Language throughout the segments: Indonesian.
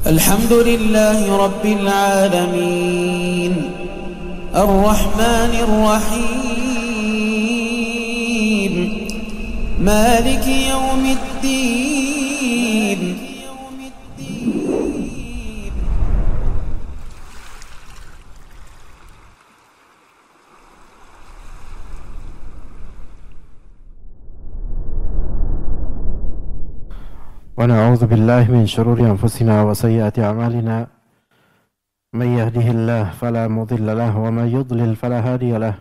الحمد لله رب العالمين الرحمن الرحيم مالك يوم الدين ونعوذ بالله من شرور أنفسنا وسيئات أعمالنا من يهده الله فلا مضل له ومن يضلل فلا هادي له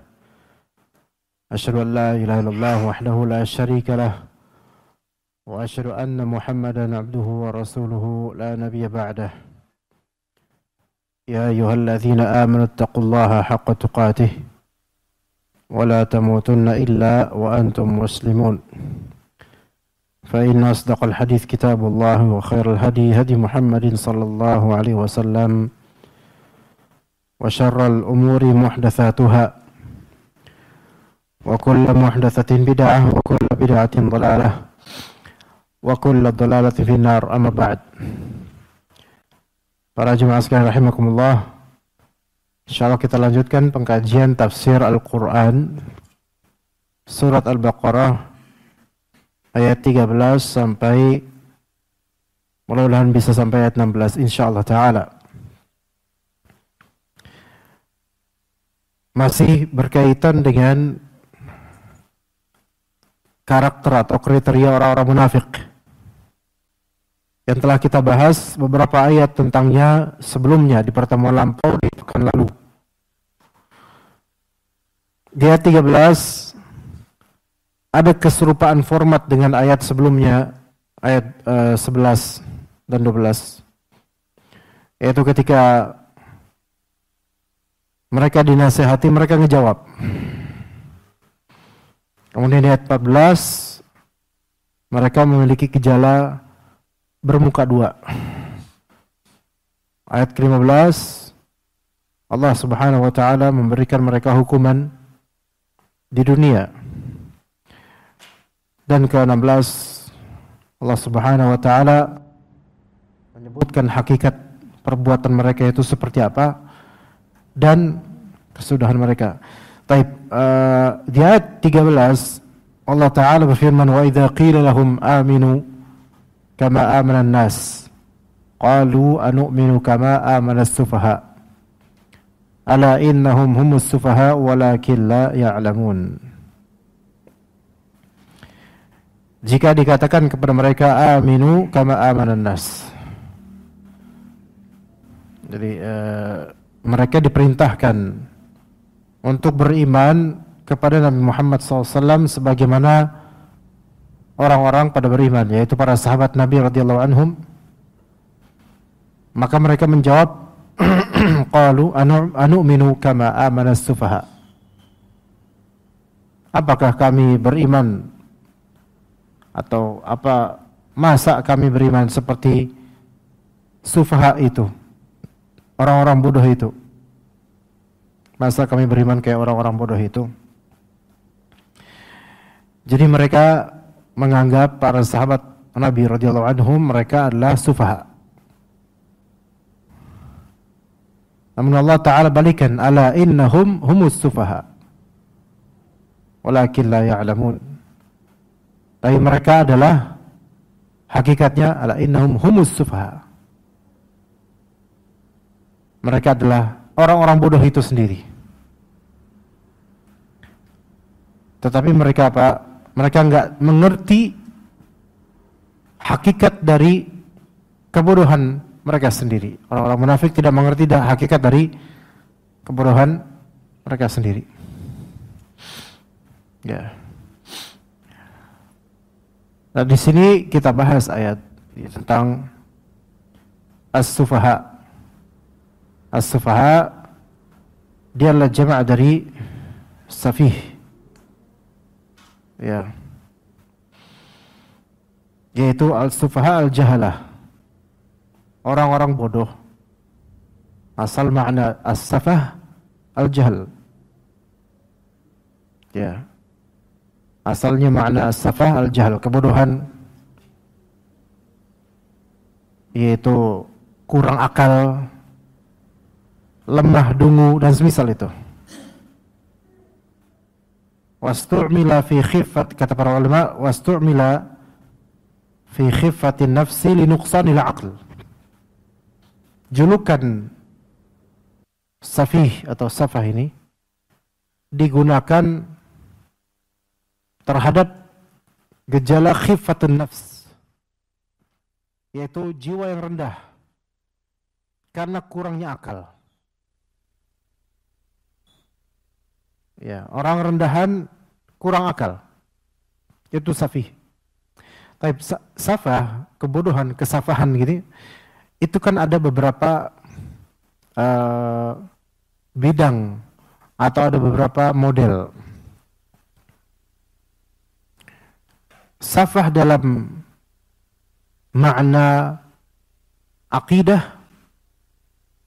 أشهد أن لا إله إلا الله وحده لا شريك له وأشهد أن محمدا عبده ورسوله لا نبي بعده يا أيها الذين آمنوا اتقوا الله حق تقاته ولا تموتن إلا وأنتم مسلمون فإن أصدق الحديث كتاب الله وخير الهدي هدي محمد صلى الله عليه وسلم وشر الأمور محدثاتها وكل محدثة بدعة وكل بدعة ضلالة وكل ضلالة في النار أما بعد. Para jemaah sekalian rahimakumullah, insyaallah kita lanjutkan pengkajian tafsir Al-Quran surat Al-Baqarah ayat 13 sampai mudah-mudahan bisa sampai ayat 16 insyaallah ta'ala. Masih berkaitan dengan karakter atau kriteria orang-orang munafik yang telah kita bahas beberapa ayat tentangnya sebelumnya di pertemuan lampau di pekan lalu. Di ayat 13 ada keserupaan format dengan ayat sebelumnya, ayat 11 dan 12. Yaitu ketika mereka dinasihati, mereka ngejawab. Kemudian di ayat 14, mereka memiliki gejala bermuka dua. Ayat ke-15, Allah Subhanahu wa Ta'ala memberikan mereka hukuman di dunia. Dan ke-16 Allah Subhanahu wa Ta'ala menyebutkan hakikat perbuatan mereka itu seperti apa dan kesudahan mereka. Taib, di ayat 13 Allah Ta'ala berfirman, wa idza qila lahum aminu kama amana an-nas qalu anu'minu kama amana as-sufaha ala innahum humus sufaha walakin la ya'lamun. Jika dikatakan kepada mereka aminu kama amanan nas, jadi mereka diperintahkan untuk beriman kepada Nabi Muhammad SAW sebagaimana orang-orang pada beriman, yaitu para sahabat Nabi radhiyallahu anhum. Maka mereka menjawab, qalu anu'minu kama amanas sufaha. Apakah kami beriman atau apa, masa kami beriman seperti sufaha itu, orang-orang bodoh itu? Masa kami beriman kayak orang-orang bodoh itu? Jadi mereka menganggap para sahabat Nabi radhiyallahu anhum mereka adalah sufaha. Namun Allah Ta'ala balikan, ala innahum humus sufaha walakin la ya'lamun. Tapi mereka adalah hakikatnya ala innahum humus sufaha. Mereka adalah orang-orang bodoh itu sendiri. Tetapi mereka apa? Mereka enggak mengerti hakikat dari kebodohan mereka sendiri. Orang-orang munafik tidak mengerti hakikat dari kebodohan mereka sendiri. Ya. Nah, di sini kita bahas ayat tentang as-sufaha. As-sufaha dia adalah jama' dari safih. Ya. Yaitu al-sufaha al-jahalah. Orang-orang bodoh. Asal makna as-safah al-jahl. Ya. Asalnya makna as-safah al-jahl, kebodohan, yaitu kurang akal, lemah dungu dan semisal itu. Wastu'mila fi khiffat, kata para ulama, wastu'mila fi khiffatin nafsi li nuqsanil aql. Julukan safih atau safah ini digunakan terhadap gejala khiffatun nafs, yaitu jiwa yang rendah karena kurangnya akal. Ya, orang rendahan kurang akal, itu safih. Tapi safah, kebodohan, kesafahan gitu, itu kan ada beberapa bidang atau ada beberapa model. Safah dalam makna akidah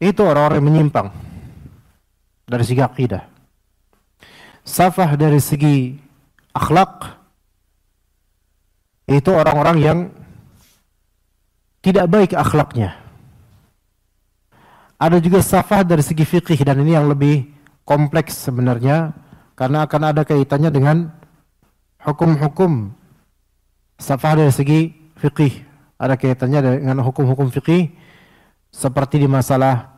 itu orang-orang yang menyimpang dari segi akidah. Safah dari segi akhlak itu orang-orang yang tidak baik akhlaknya. Ada juga safah dari segi fikih, dan ini yang lebih kompleks sebenarnya karena akan ada kaitannya dengan hukum-hukum. Safah dari segi fikih ada kaitannya dengan hukum-hukum fikih seperti di masalah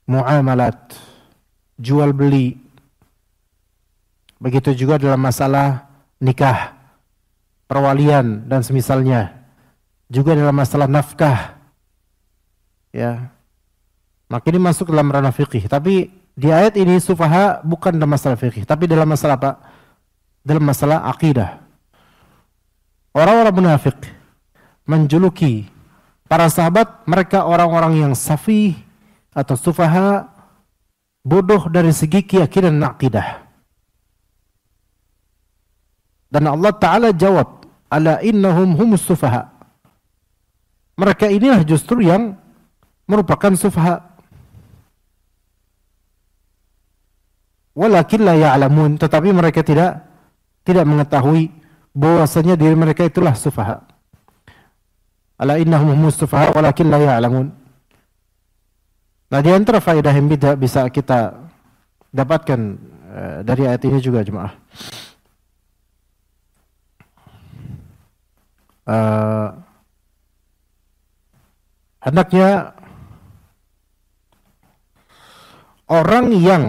muamalat, jual beli. Begitu juga dalam masalah nikah, perwalian dan semisalnya. Juga dalam masalah nafkah. Ya. Maka ini masuk dalam ranah fikih. Tapi di ayat ini sufaha bukan dalam masalah fikih, tapi dalam masalah apa? Dalam masalah akidah. Orang-orang munafik menjuluki para sahabat mereka orang-orang yang safih atau sufaha, bodoh dari segi keyakinan dan akidah. Dan Allah Ta'ala jawab, ala innahum humus sufaha. Mereka inilah justru yang merupakan sufaha. Walakin la ya'lamun, tetapi mereka tidak mengetahui bahwasanya diri mereka itulah sufaha. Ala innahum humus sufaha walakin la ya'lamun. Nah, di antara faedah yang bisa kita dapatkan dari ayat ini juga jemaah. Hendaknya orang yang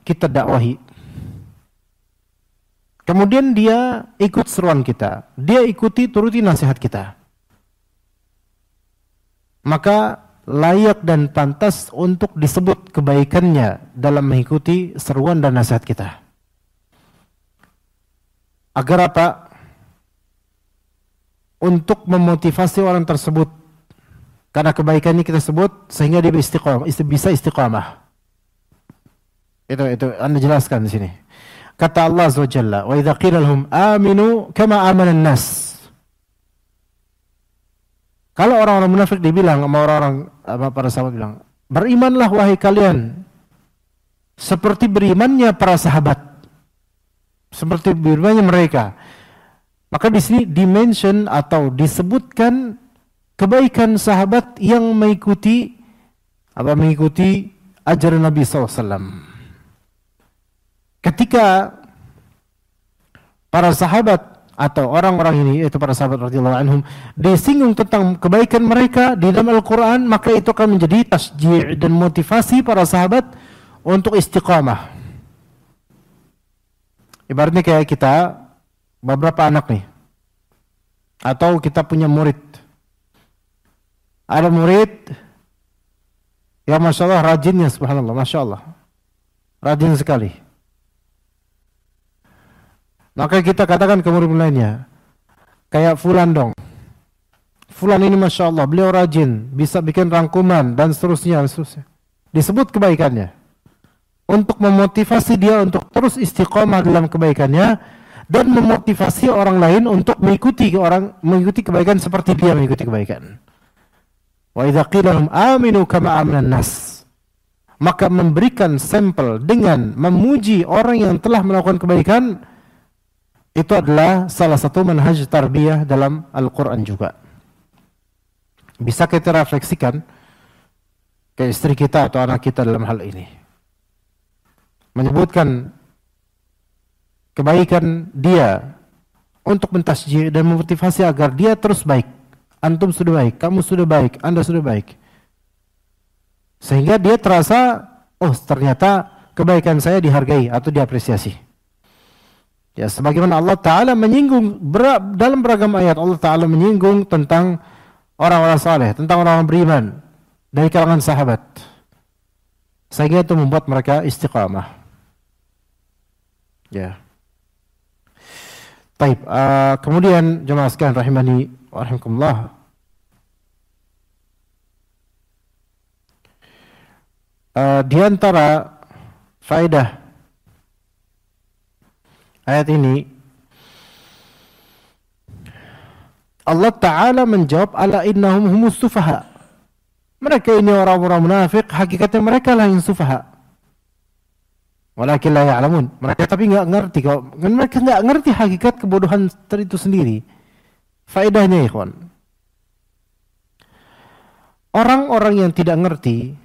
kita dakwahi, kemudian dia ikut seruan kita, dia turuti nasihat kita, maka layak dan pantas untuk disebut kebaikannya dalam mengikuti seruan dan nasihat kita. Agar apa? Untuk memotivasi orang tersebut, karena kebaikannya kita sebut sehingga dia bisa istiqamah. Itu Anda jelaskan di sini. Kata Allah Azza wa Jalla, wa idza qila lahum aminu kama amana an-nas. Kalau orang-orang munafik dibilang sama orang-orang, para sahabat bilang, berimanlah wahai kalian seperti berimannya para sahabat, seperti berimannya mereka. Maka di sini dimention atau disebutkan kebaikan sahabat yang mengikuti ajaran Nabi SAW. Ketika para sahabat atau orang-orang ini, yaitu para sahabat radhiyallahu anhum, disinggung tentang kebaikan mereka di dalam Al-Quran, maka itu akan menjadi tasji' dan motivasi para sahabat untuk istiqamah. Ibaratnya kayak kita beberapa anak nih, atau kita punya murid. Ada murid yang Masya Allah rajinnya, subhanallah, Masya Allah, rajin sekali. Maka kita katakan ke murid lainnya, kayak fulan dong, fulan ini Masya Allah, beliau rajin, bisa bikin rangkuman dan seterusnya. Disebut kebaikannya untuk memotivasi dia untuk terus istiqomah dalam kebaikannya, dan memotivasi orang lain untuk mengikuti kebaikan seperti dia mengikuti kebaikan. Wa idza qila lahum aminu kama amana an-nas, maka memberikan sampel dengan memuji orang yang telah melakukan kebaikan, itu adalah salah satu manhaj tarbiyah dalam Al-Quran juga. Bisa kita refleksikan ke istri kita atau anak kita dalam hal ini. Menyebutkan kebaikan dia untuk mentasjih dan memotivasi agar dia terus baik. Antum sudah baik, kamu sudah baik, Anda sudah baik. Sehingga dia terasa, oh ternyata kebaikan saya dihargai atau diapresiasi. Ya, sebagaimana Allah Ta'ala menyinggung dalam beragam ayat, Allah Ta'ala menyinggung tentang orang-orang saleh, tentang orang-orang beriman dari kalangan sahabat. Sehingga itu membuat mereka istiqamah. Ya. Baik, kemudian jemaah sekalian rahimani wa rahimakumullah. Di antara faedah ayat ini, Allah Ta'ala menjawab, ala innahum humus sufaha. Mereka ini orang-orang munafik, hakikatnya mereka lah yang sufaha. Walakin la ya'lamun. Mereka tapi enggak ngerti, mereka enggak ngerti hakikat kebodohan itu sendiri. Faedahnya ikhwan, orang-orang yang tidak ngerti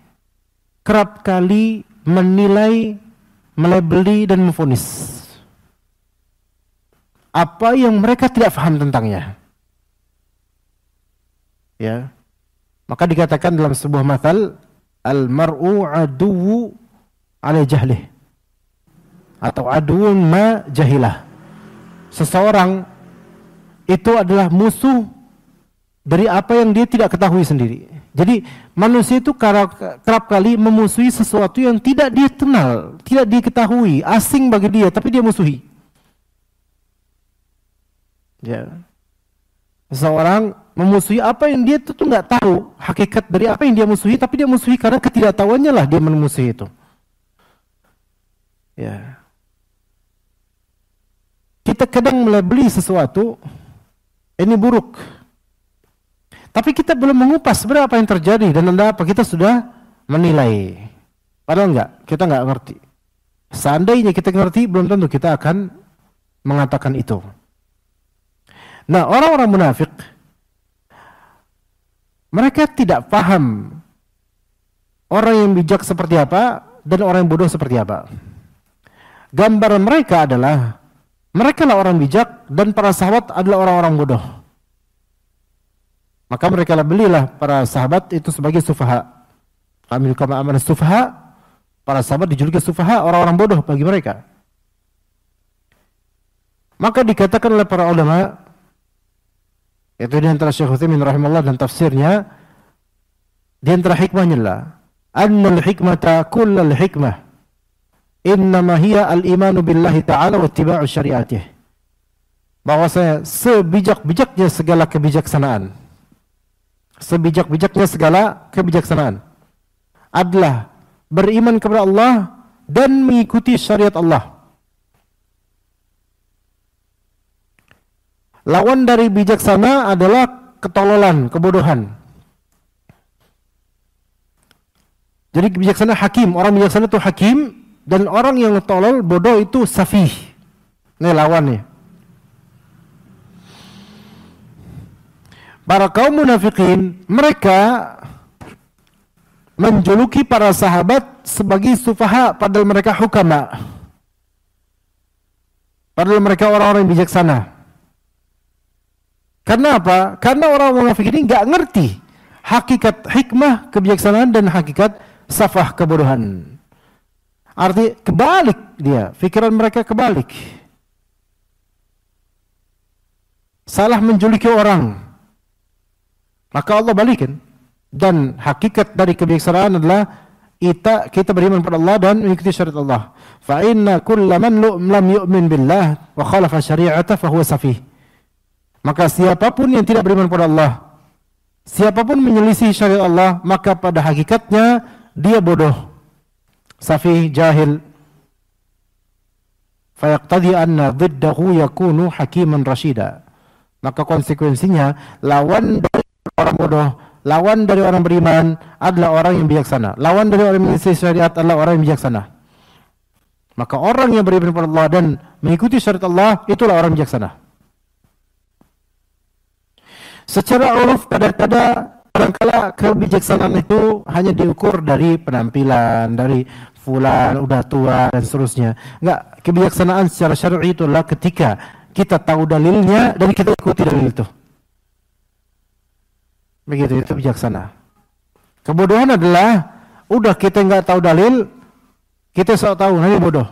kerap kali menilai, melabeli dan memvonis apa yang mereka tidak paham tentangnya. Ya. Maka dikatakan dalam sebuah mathal, al-mar'u aduwwu ala jahlih, atau aduun ma jahilah. Seseorang itu adalah musuh dari apa yang dia tidak ketahui sendiri. Jadi manusia itu kerap kali memusuhi sesuatu yang tidak dia kenal, tidak diketahui, asing bagi dia, tapi dia musuhi. Ya. Seseorang memusuhi apa yang dia tuh nggak tahu hakikat dari apa yang dia musuhi, tapi dia musuhi karena ketidaktahuannya lah dia memusuhi itu. Ya. Kita kadang melabeli sesuatu ini buruk, tapi kita belum mengupas sebenarnya apa yang terjadi dan ada apa, kita sudah menilai. Padahal enggak, kita nggak ngerti. Seandainya kita ngerti, belum tentu kita akan mengatakan itu. Nah, orang-orang munafik, mereka tidak paham orang yang bijak seperti apa dan orang yang bodoh seperti apa. Gambaran mereka adalah mereka lah orang bijak dan para sahabat adalah orang-orang bodoh. Maka mereka belilah para sahabat itu sebagai sufaha. Amil kama aman sufaha, para sahabat dijuluki sufaha, orang-orang bodoh bagi mereka. Maka dikatakan oleh para ulama, itu di antara Syekh Utsaimin rahimahullah dan tafsirnya, di antara hikmahnya lah, annal hikmata kullal hikmah innama hiya al-imanu billahi ta'ala wa ittiba'u syariatih. Bahwasanya sebijak-bijaknya segala kebijaksanaan, sebijak-bijaknya segala kebijaksanaan adalah beriman kepada Allah dan mengikuti syariat Allah. Lawan dari bijaksana adalah ketololan, kebodohan. Jadi bijaksana hakim, orang bijaksana itu hakim, dan orang yang tolol, bodoh itu safih. Ini lawannya. Para kaum munafikin, mereka menjuluki para sahabat sebagai sufaha, padahal mereka hukama. Padahal mereka orang-orang yang bijaksana. Karena apa? Karena orang munafik ini nggak ngerti hakikat hikmah kebijaksanaan dan hakikat safah kebodohan. Arti kebalik dia, pikiran mereka kebalik. Salah menjuluki orang, maka Allah balikin. Dan hakikat dari kebijaksanaan adalah kita beriman pada Allah dan mengikuti syariat Allah. Fa inna kulla man lam yu'min billah wa khalafa syari'ata fa huwa safih. Maka siapapun yang tidak beriman pada Allah, siapapun menyelisih syariat Allah, maka pada hakikatnya dia bodoh, safih, jahil. Fayaqtadi anna dhiddahu yakunu hakiman rasyida. Maka konsekuensinya lawan dari orang bodoh, lawan dari orang beriman adalah orang yang bijaksana. Lawan dari orang yang menyelisih syariat adalah orang yang bijaksana. Maka orang yang beriman kepada Allah dan mengikuti syariat Allah, itulah orang bijaksana. Secara uruf kadang-kadang kadangkala kebijaksanaan itu hanya diukur dari penampilan, dari fulan udah tua dan seterusnya. Enggak, kebijaksanaan secara syar'i itu adalah ketika kita tahu dalilnya dan kita ikuti dalil itu. Begitu, itu bijaksana. Kebodohan adalah udah kita nggak tahu dalil, kita sok tahu, nah ini bodoh.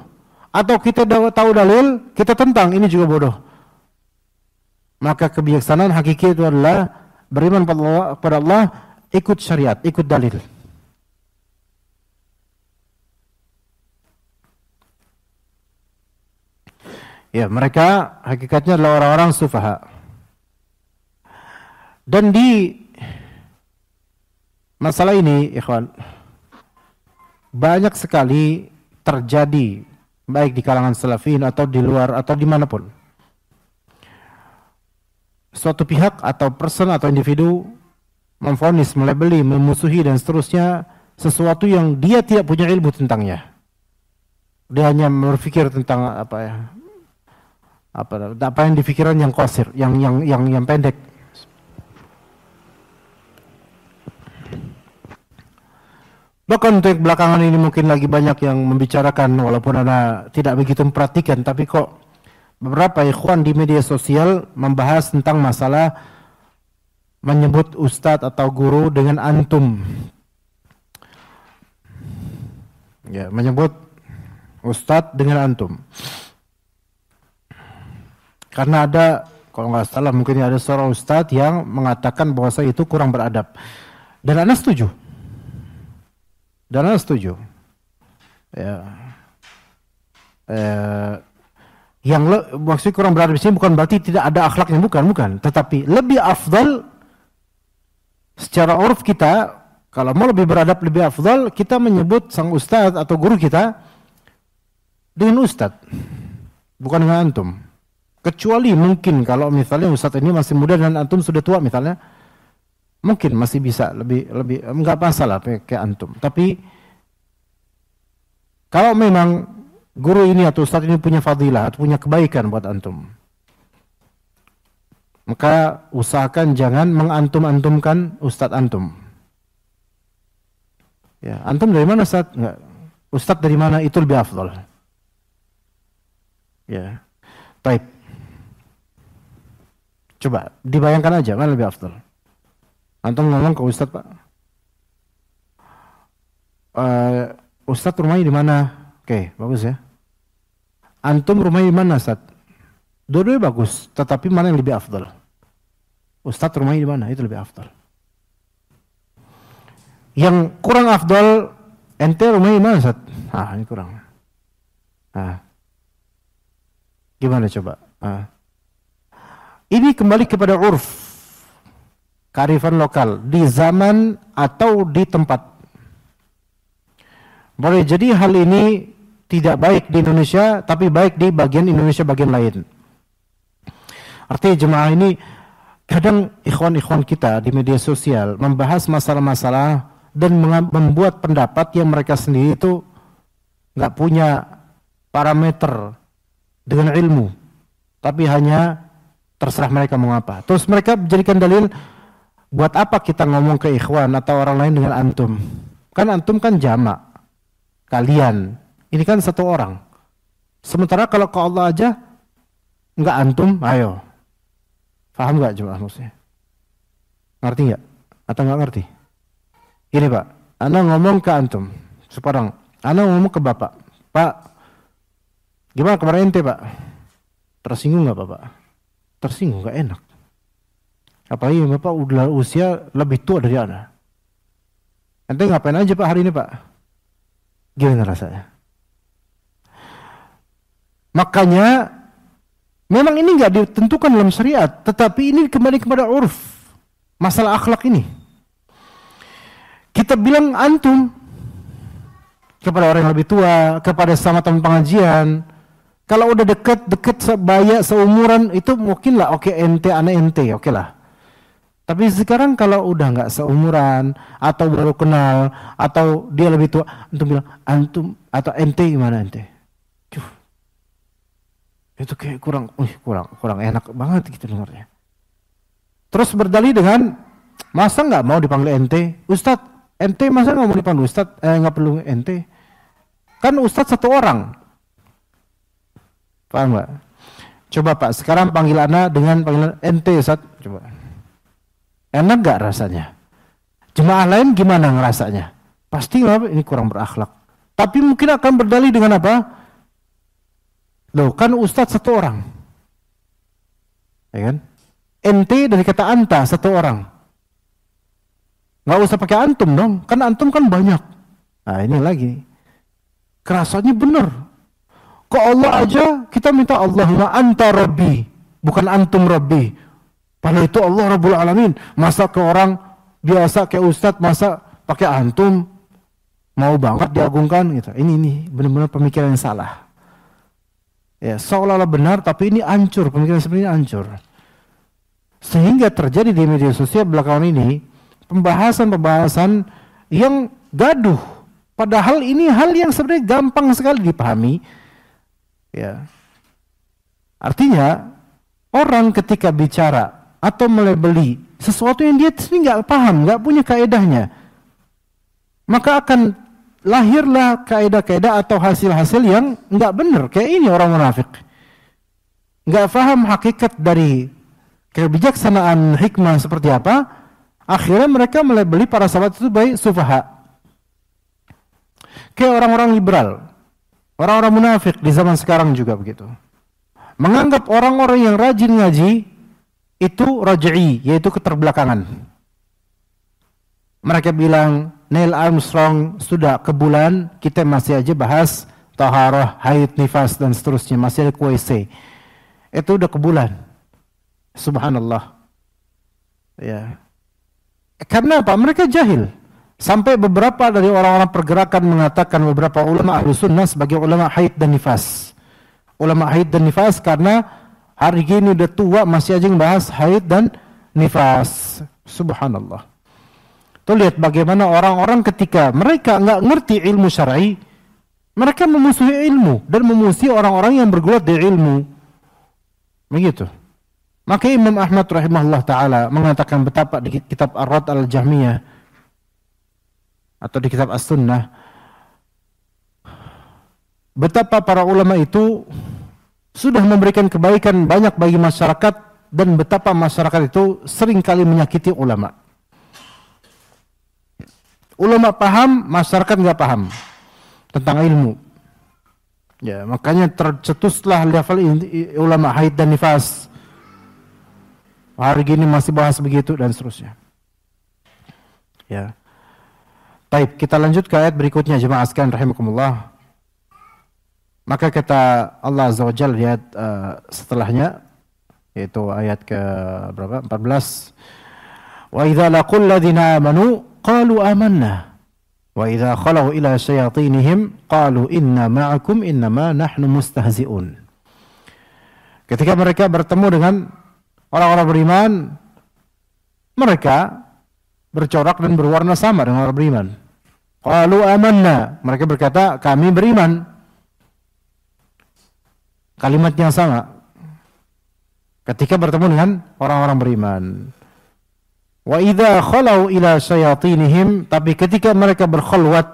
Atau kita tahu dalil, kita tentang, ini juga bodoh. Maka kebijaksanaan hakiki itu adalah beriman kepada Allah, ikut syariat, ikut dalil. Ya, mereka hakikatnya adalah orang-orang sufaha. Dan di masalah ini, ikhwan, banyak sekali terjadi baik di kalangan salafin atau di luar atau dimanapun. Suatu pihak atau person atau individu memvonis, melabeli, memusuhi dan seterusnya sesuatu yang dia tidak punya ilmu tentangnya. Dia hanya berpikir tentang apa yang di pikiran yang qasir, yang pendek. Bahkan untuk belakangan ini mungkin lagi banyak yang membicarakan, walaupun Anda tidak begitu memperhatikan, tapi kok beberapa ikhwan di media sosial membahas tentang masalah menyebut ustadz atau guru dengan antum. Ya, menyebut ustadz dengan antum. Karena ada, kalau nggak salah mungkin ada seorang ustadz yang mengatakan bahwa itu kurang beradab. Dan Anda setuju. Ya. Maksudnya kurang beradab di sini bukan berarti tidak ada akhlaknya, bukan. Tetapi lebih afdal secara uruf kita, kalau mau lebih beradab, lebih afdal kita menyebut sang ustadz atau guru kita dengan ustadz, bukan dengan antum. Kecuali mungkin kalau misalnya ustadz ini masih muda dan antum sudah tua misalnya, mungkin masih bisa lebih enggak masalah kayak antum. Tapi kalau memang guru ini atau ustadz ini punya fadilah atau punya kebaikan buat antum, maka usahakan jangan mengantum-antumkan ustadz antum. Ya, antum dari mana ustadz? Enggak. Ustadz dari mana, itu lebih afdal. Ya. Baik. Coba dibayangkan aja mana lebih afdal. Antum ngomong ke ustadz, Pak, ustadz rumahnya di mana? Oke, bagus ya. Antum rumahnya di mana, Ustadz? Dua-duanya bagus, tetapi mana yang lebih afdal? Ustadz rumahnya di mana? Itu lebih afdal. Yang kurang afdal, ente rumahnya di mana, Ustadz? Ini kurang. Gimana coba? Ini kembali kepada urf, kearifan lokal di zaman atau di tempat. Boleh jadi hal ini tidak baik di Indonesia, tapi baik di bagian Indonesia bagian lain. Artinya jemaah ini kadang ikhwan-ikhwan kita di media sosial membahas masalah-masalah dan membuat pendapat yang mereka sendiri itu nggak punya parameter dengan ilmu, tapi hanya terserah mereka mau apa. Terus mereka jadikan dalil, buat apa kita ngomong ke ikhwan atau orang lain dengan antum? Kan antum kan jamak, kalian. Ini kan satu orang. Sementara kalau ke Allah aja enggak antum, ayo. Paham enggak coba maksudnya? Ngerti enggak? Atau enggak ngerti? Ini Pak, ana ngomong ke antum, sekarang ana ngomong ke Bapak. Pak, gimana kabar ente, Pak? Tersinggung enggak Bapak? Tersinggung, enggak enak. Apalagi Bapak udah usia lebih tua dari ana. Ente ngapain aja Pak hari ini, Pak? Gimana rasanya? Makanya memang ini nggak ditentukan dalam syariat, tetapi ini kembali kepada urf, masalah akhlak ini. Kita bilang antum kepada orang yang lebih tua, kepada sama teman pengajian. Kalau udah deket sebaya seumuran itu mungkin lah, oke, ente ana ente, oke lah. Tapi sekarang kalau udah nggak seumuran atau baru kenal atau dia lebih tua, antum bilang antum atau ente gimana ente? Itu kayak kurang enak banget gitu dengarnya. Terus berdalih dengan Masa nggak mau dipanggil ente? Ustadz, ente masa nggak mau dipanggil Ustadz? Nggak perlu ente. Kan Ustadz satu orang. Paham nggak? Coba Pak, sekarang panggil ana dengan panggilan ente Ustadz. Coba. Enak nggak rasanya? Jemaah lain gimana ngerasanya? Pasti ini kurang berakhlak. Tapi mungkin akan berdalih dengan apa? Loh, kan Ustadz satu orang. Ya kan? Ente dari kata anta satu orang. Nggak usah pakai antum dong, kan antum kan banyak. Nah ini lagi, kerasanya bener. Kok Allah aja kita minta Allahumma anta rabbi, bukan antum rabbi. Padahal itu Allah Rabbul Alamin. Masa ke orang biasa kayak ustadz, masa pakai antum, mau banget diagungkan gitu. Ini benar-benar pemikiran yang salah. Ya seolah-olah benar, tapi ini hancur, pemikiran seperti ini hancur. Sehingga terjadi di media sosial belakangan ini pembahasan-pembahasan yang gaduh, padahal ini hal yang sebenarnya gampang sekali dipahami. Ya. Artinya orang ketika bicara atau melebeli sesuatu yang dia sendiri nggak paham, nggak punya kaedahnya, maka akan lahirlah kaedah-kaedah atau hasil-hasil yang nggak benar. Kayak ini orang munafik, nggak paham hakikat dari kebijaksanaan hikmah seperti apa. Akhirnya mereka melebeli para sahabat itu baik sufaha. Kayak orang-orang liberal, orang-orang munafik di zaman sekarang juga begitu. Menganggap orang-orang yang rajin ngaji itu raj'i, yaitu keterbelakangan. Mereka bilang Neil Armstrong sudah ke bulan, kita masih aja bahas taharah, haid, nifas dan seterusnya, masih ada QC. Itu udah ke bulan. Subhanallah. Ya. Karena apa? Mereka jahil. Sampai beberapa dari orang-orang pergerakan mengatakan beberapa ulama ahlu sunnah sebagai ulama haid dan nifas. Ulama haid dan nifas karena hari ini udah tua masih aja membahas haid dan nifas. Subhanallah. Tuh lihat bagaimana orang-orang ketika mereka nggak ngerti ilmu syar'i, mereka memusuhi ilmu dan memusuhi orang-orang yang bergulat di ilmu. Begitu. Maka Imam Ahmad rahimahullah ta'ala mengatakan betapa di kitab Ar-Rad al-Jahmiyah atau di kitab As-Sunnah, betapa para ulama itu sudah memberikan kebaikan banyak bagi masyarakat dan betapa masyarakat itu seringkali menyakiti ulama. Ulama paham, masyarakat nggak paham tentang ilmu. Ya, makanya tercetuslah level ulama haid dan nifas. Hari gini masih bahas begitu dan seterusnya. Ya. Baik, kita lanjut ke ayat berikutnya jemaah sekalian rahimakumullah. Maka kata Allah Azza wa Jalla di ayat setelahnya, yaitu ayat ke berapa? 14. Wa idza laqul ladzina amanu qalu amanna wa idza khalu ila syayatinihim qalu inna ma'akum innama nahnu mustahzi'un. Ketika mereka bertemu dengan orang-orang beriman, mereka bercorak dan berwarna sama dengan orang beriman. Qalu amanna, mereka berkata kami beriman. Kalimatnya sama ketika bertemu dengan orang-orang beriman. Wa idza khalau ila syayatinihim, tapi ketika mereka berkhulwat,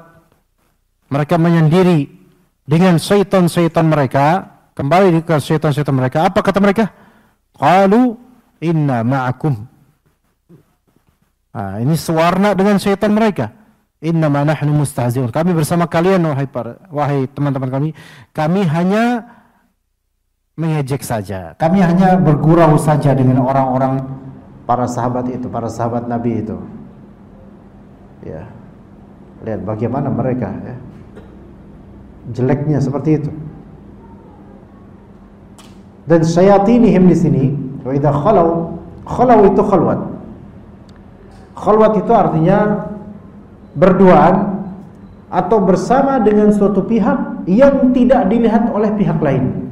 mereka menyendiri dengan syaitan-syaitan mereka, kembali ke syaitan-syaitan mereka, apa kata mereka? Qalu inna ma'akum. Ini sewarna dengan syaitan mereka. Inna ma nahnu mustahzi'un. Kami bersama kalian wahai teman-teman kami hanya mengejek saja. Kami hanya bergurau saja dengan orang-orang para sahabat itu, para sahabat Nabi itu. Ya. Lihat bagaimana mereka ya. Jeleknya seperti itu. Dan syayatinihim di sini, wa idza khalau itu khalwat. Khalwat itu artinya berduaan atau bersama dengan suatu pihak yang tidak dilihat oleh pihak lain.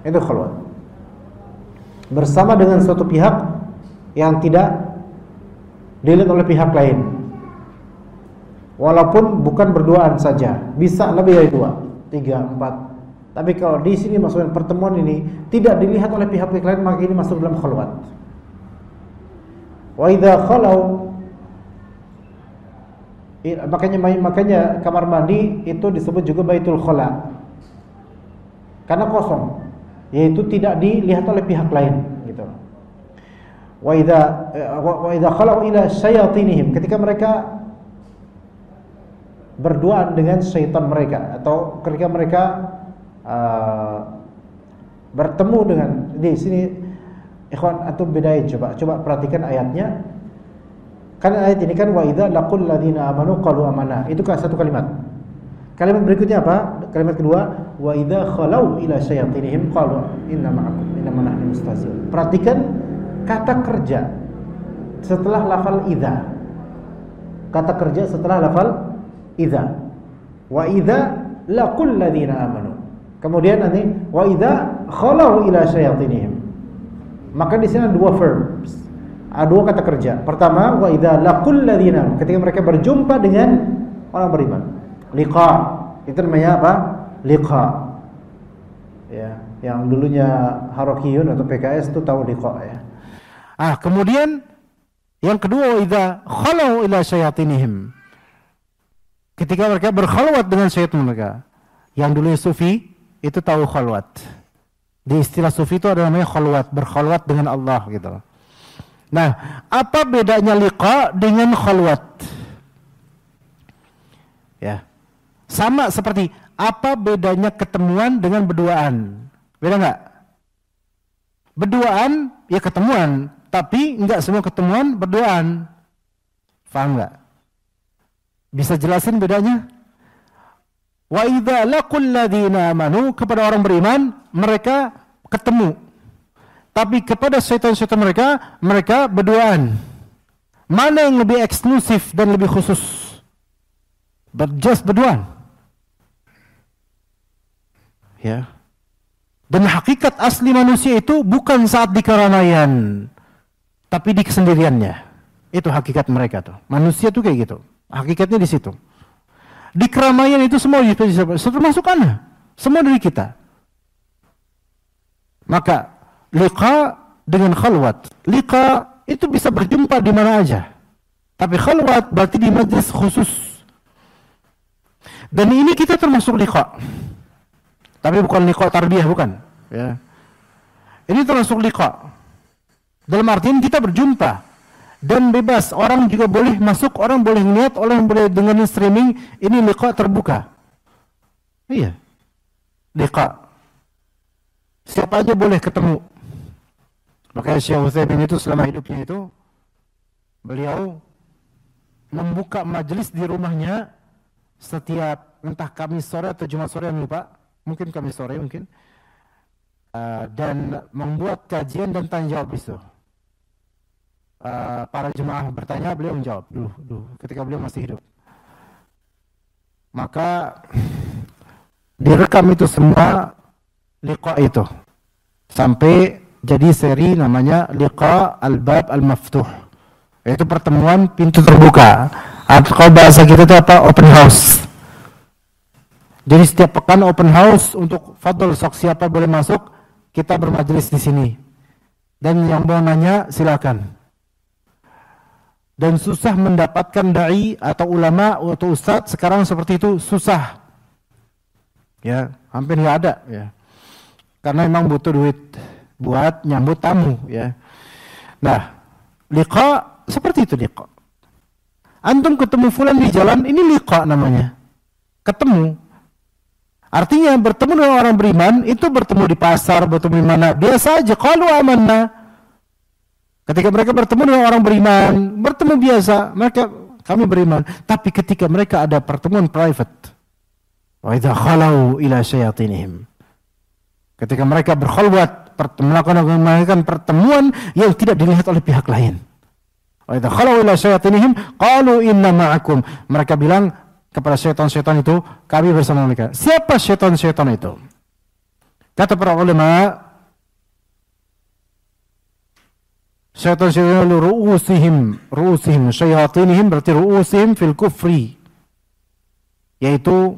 Itu khalwat. Bersama dengan suatu pihak yang tidak dilihat oleh pihak lain. Walaupun bukan berduaan saja, bisa lebih dari 2, 3, 4. Tapi kalau di sini maksudnya pertemuan ini tidak dilihat oleh pihak-pihak lain, maka ini masuk dalam khalwat. Wa idza khalau, makanya kamar mandi itu disebut juga baitul khala. Karena kosong, yaitu tidak dilihat oleh pihak lain gitu. Wa idza khalau ila syayatinihim, ketika mereka berduaan dengan syaitan mereka, atau ketika mereka bertemu dengan, di sini ikhwan antum bedain, coba perhatikan ayatnya. Kan ayat ini kan wa idza laqul ladzina amanu qalu amanna, itu kan satu kalimat. Kalimat berikutnya apa? Kalimat kedua, wa idza khalau ila syayatinihim qalu inna ma'akum innama nahnu mustahzi'un. Perhatikan kata kerja setelah lafal idza. Kata kerja setelah lafal idza. Wa idza laqul ladzina amanu. Kemudian nanti wa idza khalau ila syayatinihim. Maka di sini ada dua verbs. Ada dua kata kerja. Pertama, wa idza laqul ladzina, ketika mereka berjumpa dengan orang beriman. Liqa. Itu namanya apa? Liqa. Ya, yang dulunya Harokiyun atau PKS itu tahu liqa ya. Kemudian yang kedua, wa idza khalau ila syayatinihim, ketika mereka berkhalwat dengan syaitan mereka. Yang dulunya sufi itu tahu khalwat. Di istilah sufi itu ada namanya khalwat, berkhalwat dengan Allah gitu. Nah, apa bedanya liqa dengan khalwat? Ya. Sama seperti apa bedanya ketemuan dengan berduaan? Beda enggak? Berduaan ya ketemuan, tapi enggak semua ketemuan berduaan. Paham enggak? Bisa jelasin bedanya? Wa idza laqul ladzina amanu, kepada orang beriman mereka ketemu. Tapi kepada syaitan-syaitan mereka berduaan. Mana yang lebih eksklusif dan lebih khusus? Just berduaan. Ya. Dan hakikat asli manusia itu bukan saat di keramaian, tapi di kesendiriannya. Itu hakikat mereka tuh. Manusia tuh kayak gitu. Hakikatnya di situ. Di keramaian itu semua termasuk Anda, semua dari kita. Maka liqa dengan khalwat. Liqa itu bisa berjumpa di mana aja. Tapi khalwat berarti di majlis khusus. Dan ini kita termasuk liqa. Tapi bukan liqa tarbiyah, bukan. Ya. Ini termasuk liqa. Dalam artian kita berjumpa. Dan bebas, orang juga boleh masuk, orang boleh lihat, orang boleh dengerin streaming. Ini liqa terbuka. Iya. Liqa. Siapa aja boleh ketemu. Makanya Syekh Utsaimin itu selama hidupnya itu, beliau membuka majelis di rumahnya setiap entah Kamis sore atau Jumat sore, lupa, mungkin Kamis sore mungkin, dan membuat kajian dan tanya jawab itu. Para jemaah bertanya, beliau menjawab dulu ketika beliau masih hidup. Maka direkam itu semua liqa itu sampai jadi seri namanya Liqa Al-Bab Al-Maftuh, yaitu pertemuan pintu terbuka, atau kalau bahasa kita itu apa, open house. Jadi setiap pekan open house untuk fadl, sok siapa boleh masuk, kita bermajelis di sini, dan yang mau nanya silakan. Dan susah mendapatkan dai atau ulama atau ustadz sekarang seperti itu, susah. Ya, hampir nggak ada ya. Karena memang butuh duit buat nyambut tamu ya. Nah, liqa seperti itu liqa. Antum ketemu fulan di jalan, ini liqa namanya. Ketemu. Artinya bertemu dengan orang beriman itu bertemu di pasar, bertemu di mana, biasa aja. Qalu amanna. Ketika mereka bertemu dengan orang beriman, bertemu biasa, kami beriman. Tapi ketika mereka ada pertemuan private, wa idza khalau ila syayatinihim, ketika mereka berkhalwat, melakukan pertemuan yang tidak dilihat oleh pihak lain. Wa idza khalau ila syayatinihim qalu inna ma'akum, mereka bilang kepada syaitan-syaitan itu, kami bersama mereka. Siapa syaitan-syaitan itu? Kata para ulama, syaitan-syaitan ru'usihim syayatinihim berarti ru'usihim fil kufri, yaitu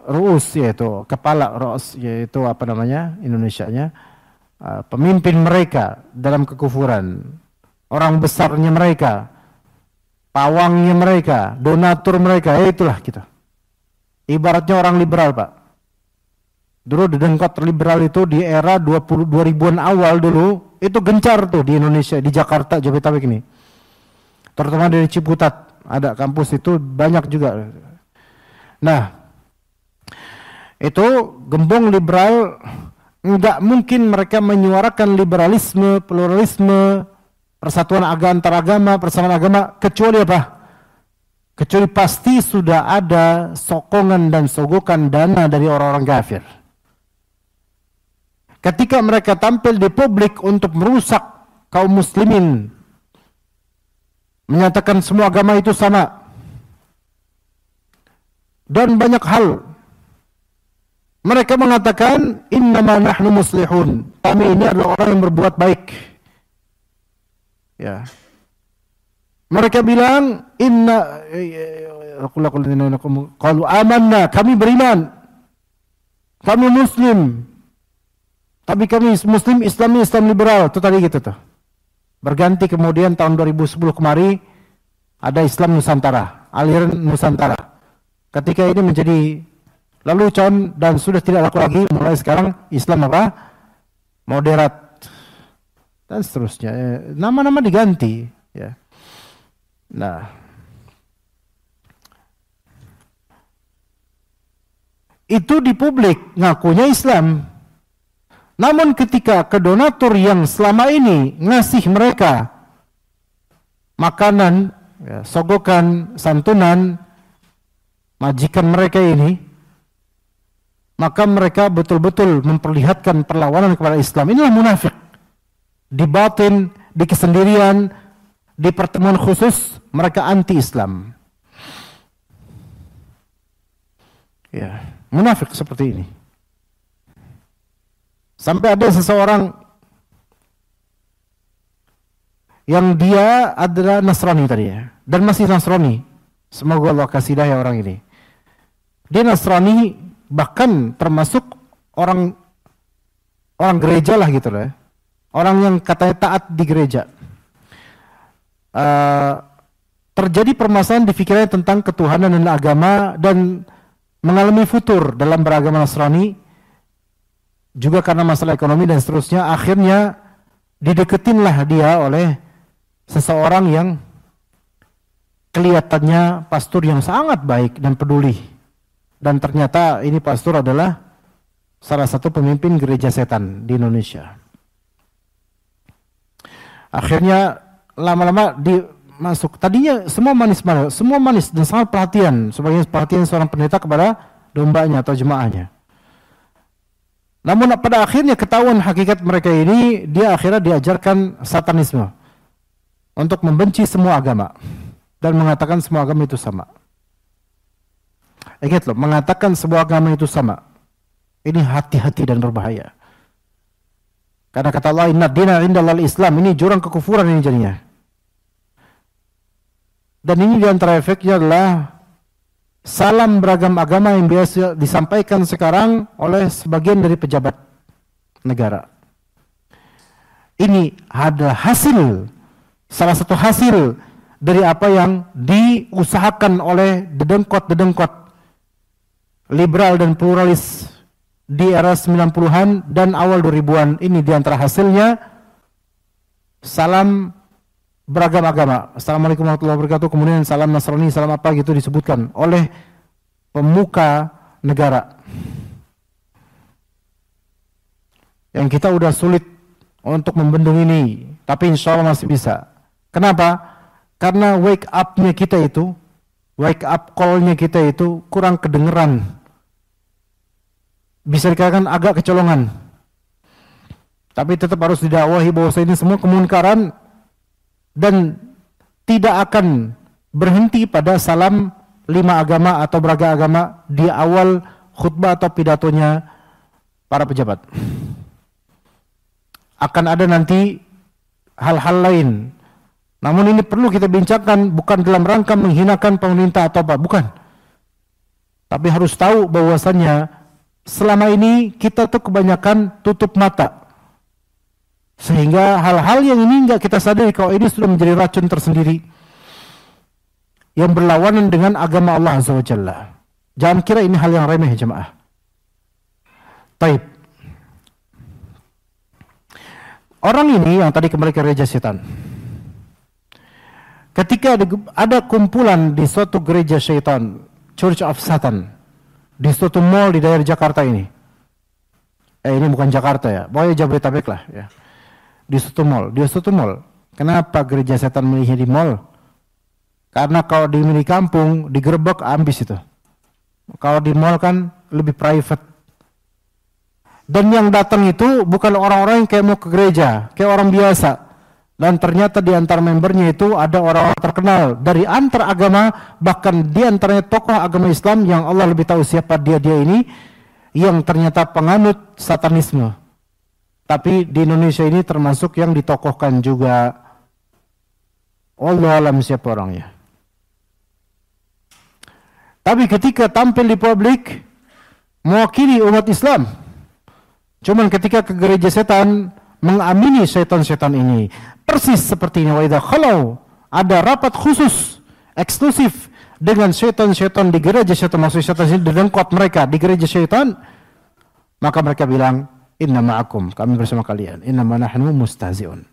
ru'us yaitu kepala, ru'us yaitu apa namanya Indonesianya, pemimpin mereka dalam kekufuran. orang besarnya mereka, pawangnya mereka, donatur mereka, itulah kita. Ibaratnya orang liberal, Pak. Dulu dedengkot liberal itu di era 2000-an awal dulu, itu gencar tuh di Indonesia, di Jakarta, Jabodetabek ini. Terutama dari Ciputat, ada kampus itu banyak juga. Nah, itu gembong liberal, enggak mungkin mereka menyuarakan liberalisme, pluralisme, persatuan antar agama, persamaan agama, kecuali apa? Kecuali pasti sudah ada sokongan dan sogokan dana dari orang-orang kafir. Ketika mereka tampil di publik untuk merusak kaum muslimin, menyatakan semua agama itu sama, dan banyak hal, mereka mengatakan innama nahnu muslihun, kami ini adalah orang yang berbuat baik. Ya. Mereka bilang qalu amanna, kami beriman, kami muslim, tapi kami muslim Islam liberal, itu tadi gitu tuh. Berganti kemudian tahun 2010 kemari ada Islam Nusantara, aliran Nusantara. Ketika ini menjadi lelucon dan sudah tidak laku lagi, mulai sekarang Islam apa? Moderat dan seterusnya. Nama-nama diganti, ya. Nah, itu di publik ngakunya Islam. Namun ketika ke donatur yang selama ini ngasih mereka makanan, ya, sogokan, santunan, majikan mereka ini, maka mereka betul-betul memperlihatkan perlawanan kepada Islam. Inilah munafik. Di batin, di kesendirian, di pertemuan khusus, mereka anti-Islam. Ya, munafik seperti ini. Sampai ada seseorang yang dia adalah Nasrani tadi ya, dan masih Nasrani. Semoga Allah kasih hidayah orang ini. Dia Nasrani, bahkan termasuk orang gereja lah gitu loh ya. Orang yang katanya taat di gereja. Terjadi permasalahan di pikirannya tentang ketuhanan dan agama, dan mengalami futur dalam beragama Nasrani, juga karena masalah ekonomi dan seterusnya. Akhirnya dideketinlah dia oleh seseorang yang kelihatannya pastor yang sangat baik dan peduli, dan ternyata ini pastor adalah salah satu pemimpin gereja setan di Indonesia. Akhirnya lama-lama masuk. Tadinya semua manis dan sangat perhatian, sebagai perhatian seorang pendeta kepada dombanya atau jemaahnya. Namun pada akhirnya ketahuan hakikat mereka ini, dia akhirnya diajarkan satanisme untuk membenci semua agama dan mengatakan semua agama itu sama. Ingat loh, mengatakan semua agama itu sama. Ini hati-hati dan berbahaya. Karena kata Allah, inna dina indallahil Islam, ini jurang kekufuran ini jadinya. Dan ini diantara efeknya adalah salam beragam agama yang biasa disampaikan sekarang oleh sebagian dari pejabat negara. Ini adalah hasil, salah satu hasil dari apa yang diusahakan oleh dedengkot liberal dan pluralis di era 90-an dan awal 2000-an. Ini diantara hasilnya salam beragam agama. Assalamualaikum warahmatullahi wabarakatuh. Kemudian salam Nasrani, salam apa gitu disebutkan oleh pemuka negara. Yang kita udah sulit untuk membendung ini, tapi insya Allah masih bisa. Kenapa? Karena wake up-nya kita itu, wake up call-nya kita itu kurang kedengeran. Bisa dikatakan agak kecolongan. Tapi tetap harus didakwahi bahwa ini semua kemunkaran dan tidak akan berhenti pada salam 5 agama atau beragam agama di awal khutbah atau pidatonya para pejabat. Akan ada nanti hal-hal lain. Namun ini perlu kita bincangkan, bukan dalam rangka menghinakan pemerintah atau apa, bukan. Tapi harus tahu bahwasannya selama ini kita tuh kebanyakan tutup mata Sehingga hal-hal yang ini enggak kita sadari kalau ini sudah menjadi racun tersendiri yang berlawanan dengan agama Allah Azza wa Jalla. Jangan kira ini hal yang remeh jemaah. Taib. Orang ini yang tadi kembali ke gereja setan. Ketika ada kumpulan di suatu gereja syaitan, Church of Satan, di suatu mall di daerah Jakarta ini. Ini bukan Jakarta ya, pokoknya Jabodetabek lah ya. Di suatu mall. Kenapa gereja setan milihnya di mall? Karena kalau di kampung, digerebek ambis itu. Kalau di mall kan lebih private. Dan yang datang itu bukan orang-orang yang kayak mau ke gereja, kayak orang biasa. Dan ternyata di antara membernya itu ada orang-orang terkenal dari antar agama, bahkan di antaranya tokoh agama Islam yang Allah lebih tahu siapa dia ini, yang ternyata penganut satanisme. Tapi di Indonesia ini termasuk yang ditokohkan juga. Allah alam siapa orangnya. Tapi ketika tampil di publik mewakili umat Islam, cuman ketika ke gereja setan mengamini setan-setan ini, persis seperti ini. Wa idza khalau, ada rapat khusus eksklusif dengan setan-setan di gereja setan, maksud setan ini didengkot mereka di gereja setan, maka mereka bilang, inna ma'akum, kami bersama kalian, inna ma nahnu mustahzi'un.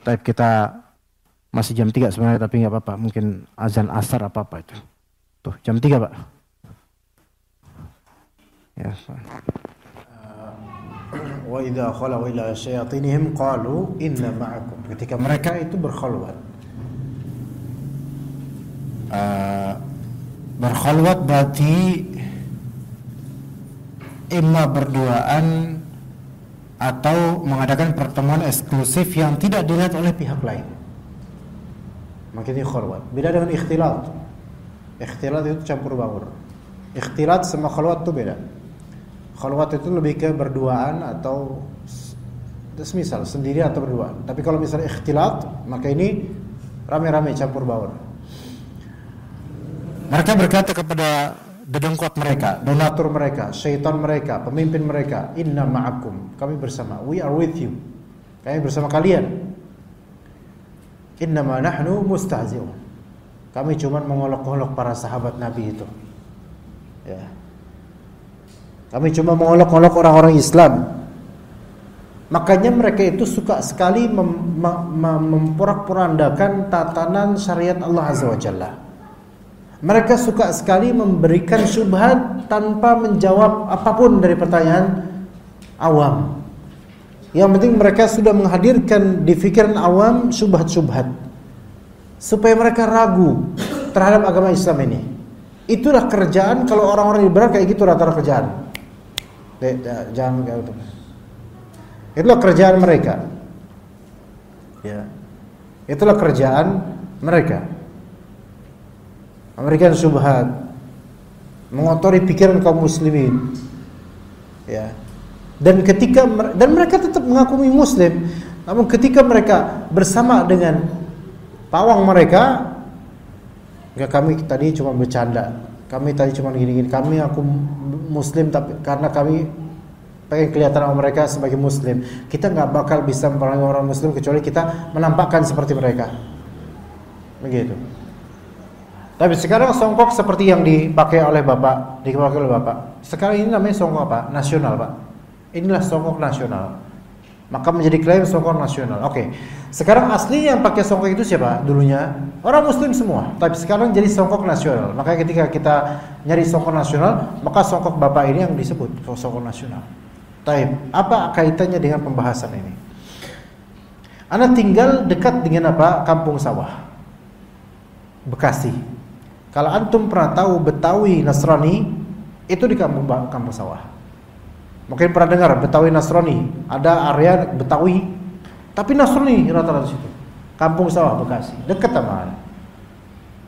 Tapi kita masih jam 3 sebenarnya, tapi nggak apa-apa, mungkin azan asar apa-apa itu. Tuh, jam 3 Pak. Ya, wa idza khalau ila syayatinihim qalu inna ma'akum. Ketika mereka itu berkhalwat. Berkhalwat berarti imma berduaan atau mengadakan pertemuan eksklusif yang tidak dilihat oleh pihak lain. Makanya khalwat. Beda dengan ikhtilat. Ikhtilat itu campur baur. Ikhtilat sama khalwat itu beda. Khalwat itu lebih ke berduaan atau semisal sendiri atau berduaan. Tapi kalau misalnya ikhtilat, maka ini rame-rame campur baur. Mereka berkata kepada dedengkot mereka, donatur mereka, syaitan mereka, pemimpin mereka, inna ma'akum, kami bersama, we are with you, kami bersama kalian. Inna ma nahnu mustahzi'un, kami cuma mengolok-olok para sahabat Nabi itu. Ya. Kami cuma mengolok-olok orang-orang Islam. Makanya mereka itu suka sekali memporak-porandakan tatanan syariat Allah Azza wa Jalla. Mereka suka sekali memberikan syubhat tanpa menjawab apapun dari pertanyaan awam. Yang penting mereka sudah menghadirkan di fikiran awam syubhat-syubhat supaya mereka ragu terhadap agama Islam ini. Itulah kerjaan kalau orang-orang liberal kayak gitu, rata-rata kerjaan. Jangan kayak itu. Itulah kerjaan mereka. Ya. Itulah kerjaan mereka. Memberikan syubhat, mengotori pikiran kaum muslimin. Ya. Dan mereka tetap mengakui muslim, namun ketika mereka bersama dengan pawang mereka, enggak, kami tadi cuma bercanda. Kami tadi cuma gini-gini. Kami aku muslim tapi karena kami pengen kelihatan sama mereka sebagai muslim. Kita nggak bakal bisa memerangi orang muslim kecuali kita menampakkan seperti mereka. Begitu. Tapi sekarang songkok seperti yang dipakai oleh Bapak, sekarang ini namanya songkok apa? Nasional, Pak. Inilah songkok nasional. Maka menjadi klaim songkok nasional. Oke. Sekarang asli yang pakai songkok itu siapa? Dulunya orang muslim semua, tapi sekarang jadi songkok nasional. Maka ketika kita nyari songkok nasional, maka songkok Bapak ini yang disebut songkok nasional. Taib. Apa kaitannya dengan pembahasan ini? Anda tinggal dekat dengan apa? Kampung Sawah, Bekasi. Kalau antum pernah tahu Betawi Nasrani, itu di kampung Sawah. Mungkin pernah dengar Betawi Nasrani, ada area Betawi, tapi Nasrani rata-rata situ. Kampung Sawah Bekasi, dekat sama.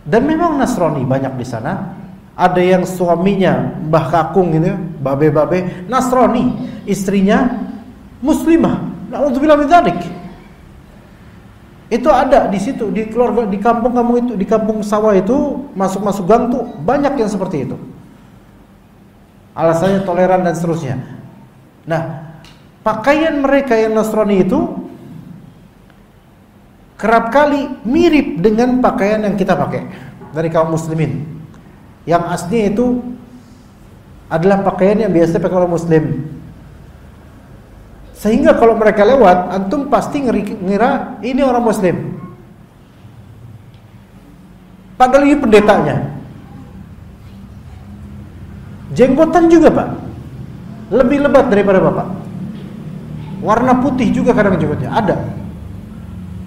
Dan memang Nasrani banyak di sana. Ada yang suaminya Mbah Kakung gitu, babe-babe Nasrani, istrinya muslimah. Na'udzubillah min dzalik. Itu ada di situ, di keluarga, di kampung-kampung itu, di kampung Sawah itu, masuk-masuk gang tuh banyak yang seperti itu. Alasannya toleran dan seterusnya. Nah, pakaian mereka yang Nasrani itu kerap kali mirip dengan pakaian yang kita pakai dari kaum muslimin. Yang aslinya itu adalah pakaian yang biasa pakai orang muslim. Sehingga kalau mereka lewat, antum pasti ngira ini orang muslim. Padahal ini pendetanya. Jenggotan juga, Pak. Lebih lebat daripada Bapak. Warna putih juga kadang jenggotnya ada.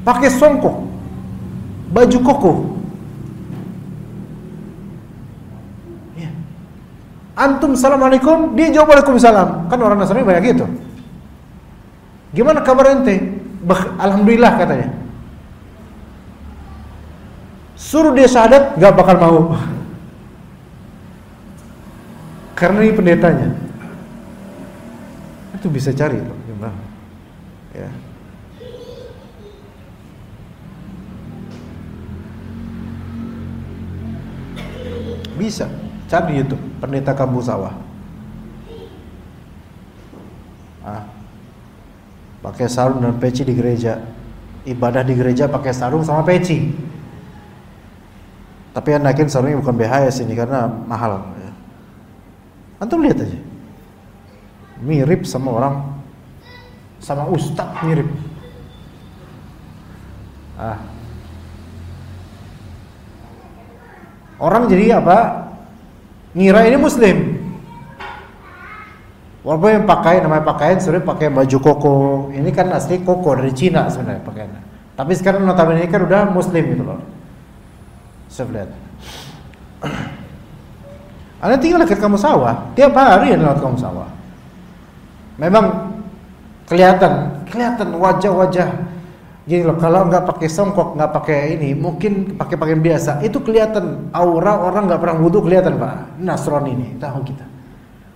Pakai songkok, baju koko. Ya. Antum assalamualaikum, dia jawab waalaikumsalam. Kan orang Nasrani banyak gitu. Gimana kabar ente? Alhamdulillah katanya. Suruh dia syahadat, gak bakal mau. Karena ini pendetanya. Itu bisa cari loh, gimana? Ya. Bisa cari di YouTube pendeta Kambu Sawah. Pakai sarung dan peci di gereja. Ibadah di gereja pakai sarung sama peci. Tapi yang naikin sarungnya bukan BHS ini karena mahal. Antum lihat aja. Mirip sama orang, sama ustadz mirip. Orang jadi apa? Ngira ini muslim. Walaupun yang pakai namanya pakaian sebenarnya pakai baju koko. Ini kan asli koko dari Cina sebenarnya pakaiannya. Tapi sekarang notabene ini kan udah muslim gitu loh. Lihat. Anda tinggal dekat Kampung Sawah, tiap hari Anda lewat Kampung Sawah. Memang kelihatan wajah-wajah gini loh. Kalau nggak pakai songkok, nggak pakai ini, mungkin pakai pakaian biasa, itu kelihatan aura orang nggak pernah wudu kelihatan, Pak. Nasrani ini, tahu kita.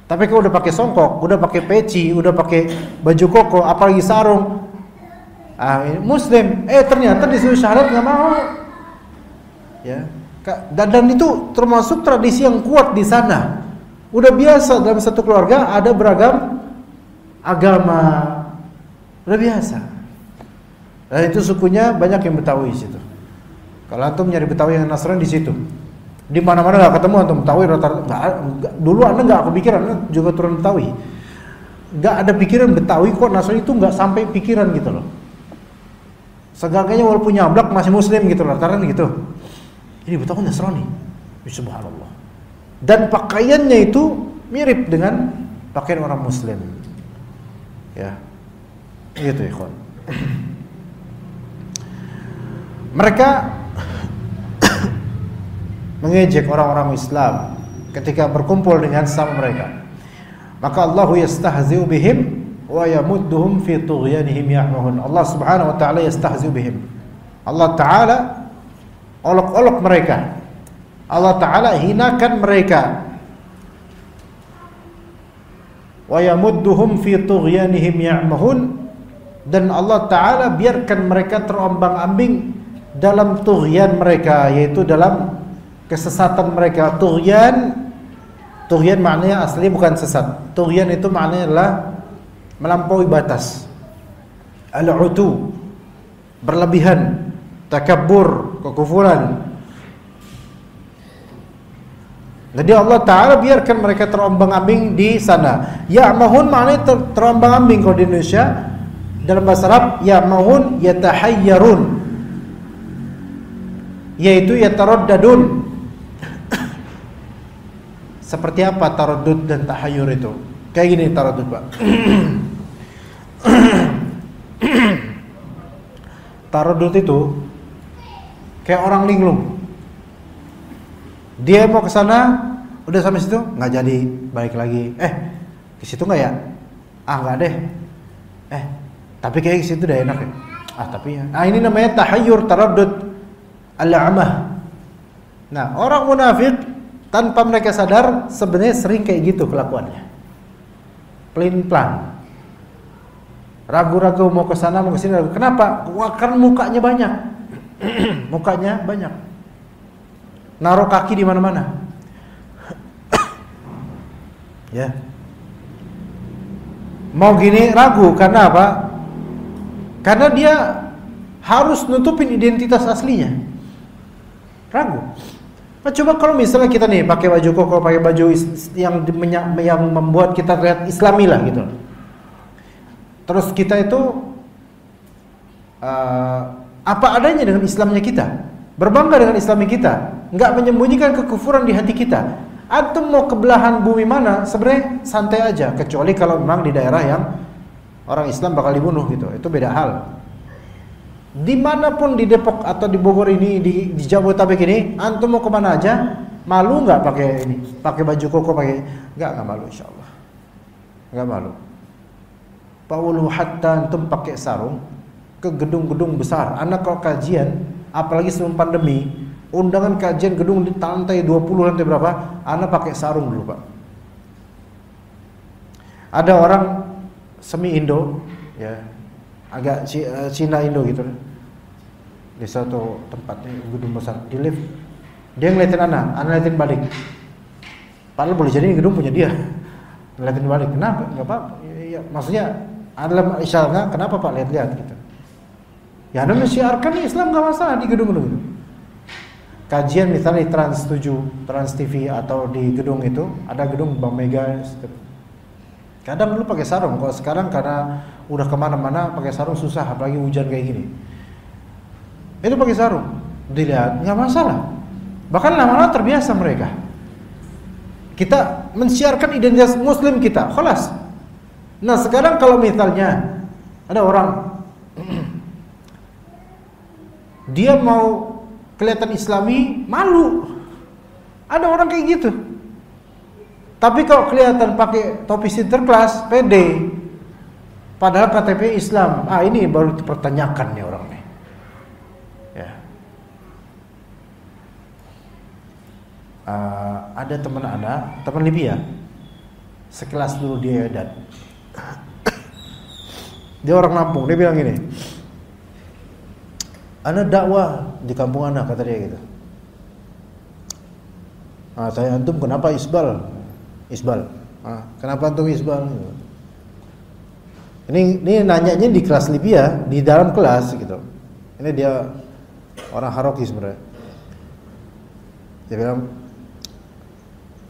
Tapi kalau udah pakai songkok, udah pakai peci, udah pakai baju koko, apalagi sarung, Muslim. Ternyata disuruh syahadat nggak mau. Ya, dan itu termasuk tradisi yang kuat di sana. Udah biasa dalam satu keluarga ada beragam agama, udah biasa. Dan itu sukunya banyak yang Betawi di situ. Kalau antum nyari Betawi yang Nasrani di situ, di mana-mana nggak ketemu antum Betawi rata-rata. Dulu anda nggak kepikiran, anda juga turun Betawi, nggak ada pikiran Betawi kok Nasrani itu nggak sampai pikiran gitu loh. Segaganya walaupun nyablak masih Muslim gitu loh, rata-rata gitu. Ini Betawi Nasrani, subhanallah. Dan pakaiannya itu mirip dengan pakaian orang Muslim. Ya, gitu ikhwan. Mereka mengejek orang-orang Islam ketika berkumpul dengan sesama mereka. Maka Allah yastahzi'u bihim wa yamudduhum fi tughyanihim ya'mahun. Allah Subhanahu wa taala yastahzi'u bihim. Allah taala olok-olok mereka. Allah taala hinakan mereka. Wa yamudduhum fi tughyanihim ya'mahun, dan Allah taala biarkan mereka terombang-ambing dalam tughyan mereka, yaitu dalam kesesatan mereka. Tughyan maknanya asli bukan sesat. Tughyan itu maknanya adalah melampaui batas. Al-utu, berlebihan, takabbur, kekufuran. Jadi Allah Ta'ala biarkan mereka terombang-ambing di sana. Ya'mahun maknanya terombang-ambing. Kalau di Indonesia dalam bahasa Arab, ya'mahun yatahayyarun, yaitu yataraddadun. Seperti apa taraddud dan tahayyur itu? Kayak gini taraddud, Pak. Taraddud itu kayak orang linglung. Dia mau ke sana, udah sampai situ nggak jadi, balik lagi. Ke situ nggak ya? Nggak deh. Tapi kayak ke situ udah enak ya. Tapi ya. Ini namanya tahayyur, taraddud, al-amah. Nah, orang munafik tanpa mereka sadar sebenarnya sering kayak gitu kelakuannya. Pelin-pelan. Ragu-ragu mau ke sana, mau ke sini. Kenapa? Karena mukanya banyak. Mukanya banyak. Naruh kaki di mana-mana. Ya. Mau gini ragu karena apa? Karena dia harus nutupin identitas aslinya. Ragu. Nah, coba kalau misalnya kita nih pakai baju koko, pakai baju yang membuat kita terlihat Islami lah gitu. Terus kita itu apa adanya dengan Islamnya kita, berbangga dengan Islami kita, nggak menyembunyikan kekufuran di hati kita. Antum mau ke belahan bumi mana, sebenarnya santai aja, kecuali kalau memang di daerah yang orang Islam bakal dibunuh gitu, itu beda hal. Dimanapun di Depok atau di Bogor ini, di Jabodetabek ini, antum mau kemana aja, malu nggak pakai ini, pakai baju koko, pakai nggak malu, insyaallah, nggak malu. Paulu hatta antum pakai sarung ke gedung-gedung besar. Anak kalau kajian, apalagi sebelum pandemi, undangan kajian gedung di lantai 20, lantai berapa, anak pakai sarung dulu, Pak. Ada orang semi Indo, ya, agak Cina Indo gitu, di suatu tempat gedung besar, di lift, dia ngeliatin anak ngeliatin balik. Padahal boleh jadi ini gedung punya dia, ngeliatin balik. Kenapa? Nggak apa-apa. Ya, maksudnya adalah isyaratnya, kenapa Pak lihat-lihat gitu? Ya anda mensiarkan Islam nggak masalah di gedung-gedung itu. Kajian misalnya di Trans 7, Trans TV atau di gedung itu, ada gedung Bank Mega. Kadang dulu pakai sarung, kalau sekarang karena udah kemana-mana pakai sarung susah, apalagi hujan kayak gini. Itu pakai sarung, dilihat nggak masalah. Bahkan lama-lama terbiasa mereka. Kita mensiarkan identitas Muslim kita, khalas. Nah sekarang kalau misalnya ada orang dia mau kelihatan Islami, malu. Ada orang kayak gitu. Tapi kalau kelihatan pakai topi sinterklas, pede, padahal KTP Islam, ini baru dipertanyakan nih orang nih. Ya. Ada teman anak, teman Libya, sekelas dulu dia dan dia orang Lampung, dia bilang gini, ana dakwah di kampung anak, kata dia gitu. Saya antum kenapa isbal? Kenapa antum isbal? Ini nanyanya di kelas Libya, di dalam kelas gitu. Ini dia orang Haroki sebenarnya. Dia bilang,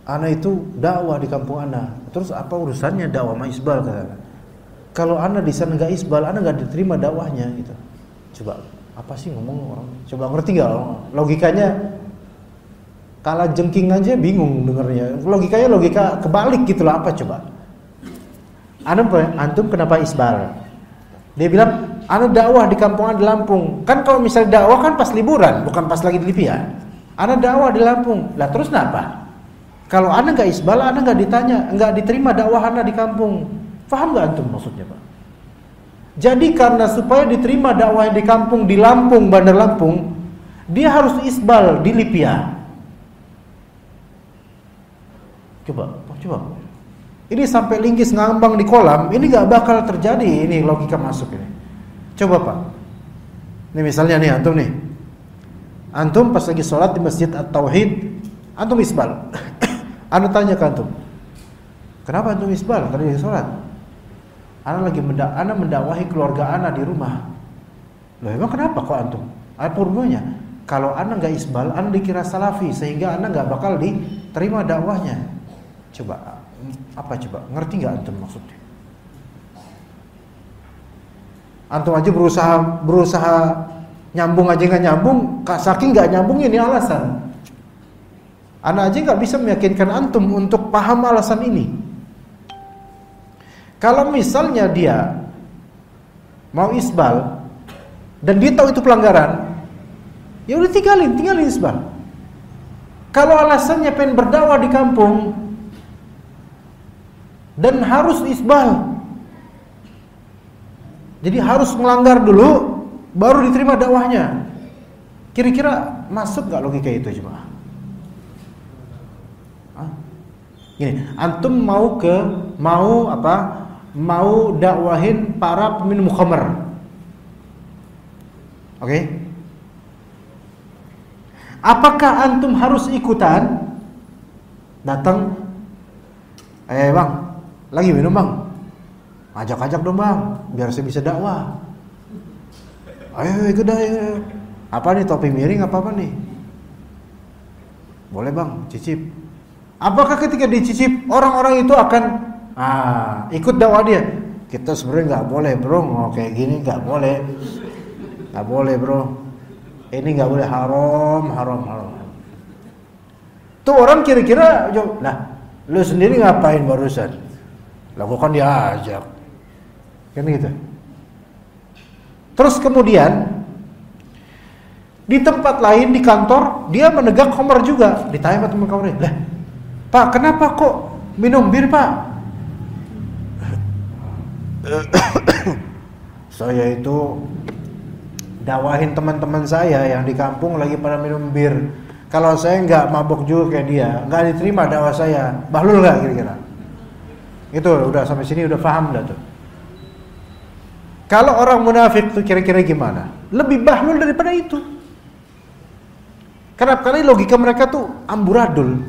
ana itu dakwah di kampung ana. Terus apa urusannya dakwah sama isbal, kata. Kalau ana di sana nggak isbal, ana nggak diterima dakwahnya gitu. Coba apa sih ngomong orang? Coba ngerti nggak logikanya? Kalah jengking aja bingung dengernya. Logikanya logika kebalik gitu lah, apa coba? Antum kenapa isbal? Dia bilang, ana dakwah di kampungan di Lampung. Kan kalau misalnya dakwah kan pas liburan, bukan pas lagi di Libya. Ana dakwah di Lampung. Lah terus kenapa? Kalau ana nggak isbal, ana nggak ditanya, nggak diterima dakwah ana di kampung. Paham nggak antum maksudnya, Pak? Jadi karena supaya diterima dakwah di kampung di Lampung, Bandar Lampung, dia harus isbal di Libya. Coba. Ini sampai linggis ngambang di kolam, ini nggak bakal terjadi. Ini logika masuk ini. Coba Pak. Ini misalnya nih antum nih. Antum pas lagi sholat di Masjid At-Tauhid, antum isbal. Anu tanya ke antum, kenapa antum isbal? Karena lagi sholat. Ana mendakwahi keluarga ana di rumah. Loh emang kenapa kok antum? Apa hubungannya? Kalau ana nggak isbal, ana dikira salafi, sehingga ana nggak bakal diterima dakwahnya. Coba, apa coba? Ngerti nggak antum maksudnya? Antum aja berusaha nyambung aja nggak nyambung, saking nggak nyambung ini alasan. Ana aja nggak bisa meyakinkan antum untuk paham alasan ini. Kalau misalnya dia mau isbal dan dia tahu itu pelanggaran, ya udah tinggalin isbal. Kalau alasannya pengen berdakwah di kampung dan harus isbal, jadi harus melanggar dulu baru diterima dakwahnya. Kira-kira masuk nggak logika itu coba? Gini, antum mau dakwahin para peminum khamr. Oke? Apakah antum harus ikutan datang? Bang, lagi minum bang, ajak dong bang, biar saya bisa dakwah. Ayo ikut dah. Ayo. Apa nih, topi miring apa nih? Boleh bang, cicip. Apakah ketika dicicip orang-orang itu akan ikut dakwah dia? Kita sebenarnya nggak boleh bro, kayak gini nggak boleh bro. Ini nggak boleh, haram. Tuh orang kira-kira, lah lu sendiri ngapain barusan? Lakukan diajak, kan gitu. Terus kemudian di tempat lain di kantor dia menegak khamar juga. Ditanya sama teman kawannya, lah Pak kenapa kok minum bir Pak? Saya itu dakwahin teman-teman saya yang di kampung lagi pada minum bir. Kalau saya nggak mabok juga kayak dia, nggak diterima dakwah saya. Bahlul nggak kira-kira? Itu udah sampai sini udah paham dah tuh. Kalau orang munafik tuh kira-kira gimana? Lebih bahlul daripada itu. Kerap kali logika mereka tuh amburadul,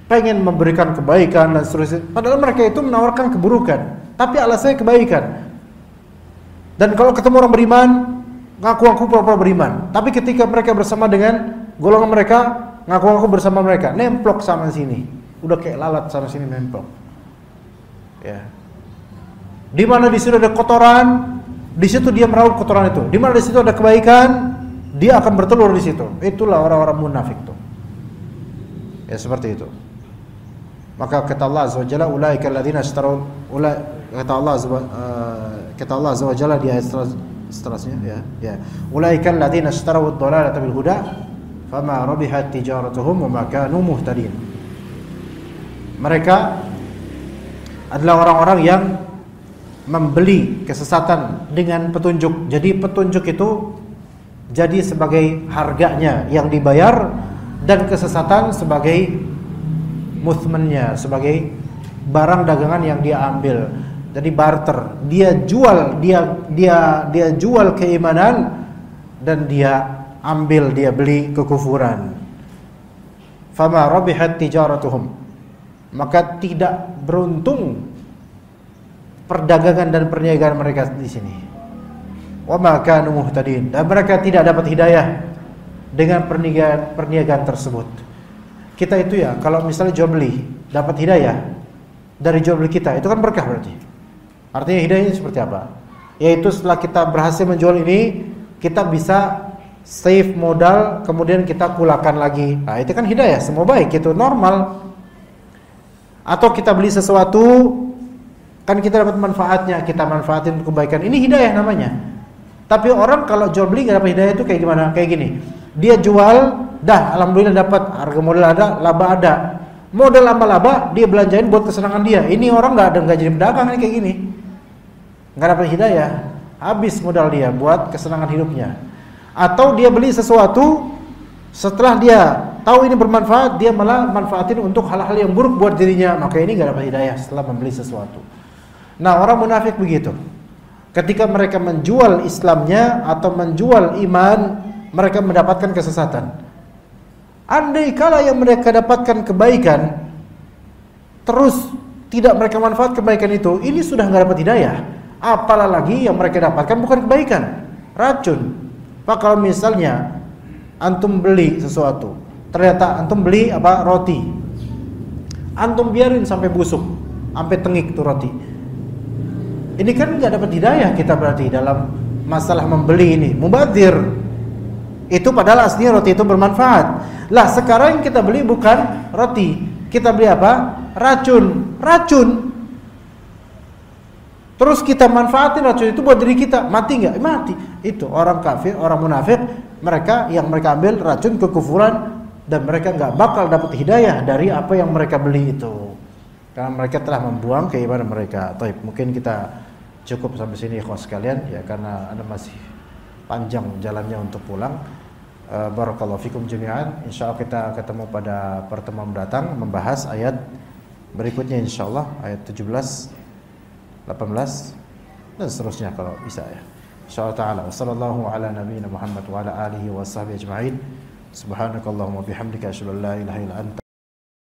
pengen memberikan kebaikan dan seterusnya. Padahal mereka itu menawarkan keburukan, tapi alasannya kebaikan. Dan kalau ketemu orang beriman, ngaku-ngaku pura-pura beriman. Tapi ketika mereka bersama dengan golongan mereka, ngaku-ngaku bersama mereka, nemplok sama sini. Udah kayak lalat sama sini nemplok. Ya. Di mana di situ ada kotoran, di situ dia meraup kotoran itu. Di mana di situ ada kebaikan, dia akan bertelur di situ. Itulah orang-orang munafik tuh. Ya seperti itu. Maka kata Allah Azza wa Jalla, ulaika alladziina ishtaraw, kata Allah Azza wa Jalla di ayat seterusnya ya. Ulaika alladziina ishtaraw ad-dhalalata bil huda fama rabihat tijaratuhum wa ma kanu muhtadin. Mereka adalah orang-orang yang membeli kesesatan dengan petunjuk. Jadi petunjuk itu jadi sebagai harganya yang dibayar, dan kesesatan sebagai muthmannya, sebagai barang dagangan yang dia ambil. Jadi barter. Dia jual keimanan dan dia ambil, dia beli kekufuran. Fama rabihat tijaratuhum, maka tidak beruntung perdagangan dan perniagaan mereka di sini. Wa ma kanu muhtadin, dan mereka tidak dapat hidayah dengan perniagaan tersebut. Kita itu ya, kalau misalnya jual beli dapat hidayah dari jual beli kita, itu kan berkah berarti. Artinya hidayahnya seperti apa? Yaitu setelah kita berhasil menjual ini, kita bisa save modal, kemudian kita kulakan lagi. Nah, itu kan hidayah, semua baik, itu normal. Atau kita beli sesuatu, kan kita dapat manfaatnya, kita manfaatin untuk kebaikan. Ini hidayah namanya. Tapi orang kalau jual beli nggak dapat hidayah itu kayak gimana? Kayak gini. Dia jual, dah alhamdulillah dapat harga modal ada, laba ada. Modal laba-laba dia belanjain buat kesenangan dia. Ini orang nggak jadi pedagang kayak gini. Nggak dapat hidayah, habis modal dia buat kesenangan hidupnya. Atau dia beli sesuatu, setelah dia tahu ini bermanfaat, dia malah manfaatin untuk hal-hal yang buruk buat dirinya. Maka ini nggak dapat hidayah setelah membeli sesuatu. Nah, orang munafik begitu. Ketika mereka menjual Islamnya atau menjual iman, mereka mendapatkan kesesatan. Andai kala yang mereka dapatkan kebaikan, terus tidak mereka manfaat kebaikan itu, ini sudah nggak dapat hidayah. Apalagi yang mereka dapatkan bukan kebaikan, racun. Pak, kalau misalnya antum beli sesuatu, ternyata antum beli roti, antum biarin sampai busuk, sampai tengik tuh roti. Ini kan nggak dapat hidayah kita berarti dalam masalah membeli ini, mubadzir. Itu padahal aslinya roti itu bermanfaat. Lah sekarang yang kita beli bukan roti, kita beli apa? Racun. Terus kita manfaatin racun itu buat diri kita, mati nggak? Mati. Itu orang kafir, orang munafik, mereka ambil racun kekufuran, dan mereka nggak bakal dapat hidayah dari apa yang mereka beli itu, karena mereka telah membuang keimanan mereka. Taib, mungkin kita cukup sampai sini ikhwas sekalian ya, karena ada masih panjang jalannya untuk pulang. Barakallahu fikum jami'an. Insyaallah kita ketemu pada pertemuan mendatang membahas ayat berikutnya insyaallah, ayat 17, 18 dan seterusnya kalau bisa ya. Insyaallah taala. Wassallallahu ala nabiyyina Muhammad wa ala alihi wa sahbihi ajma'in. Subhanakallahumma bihamdika asyhadu an la ilaha illa anta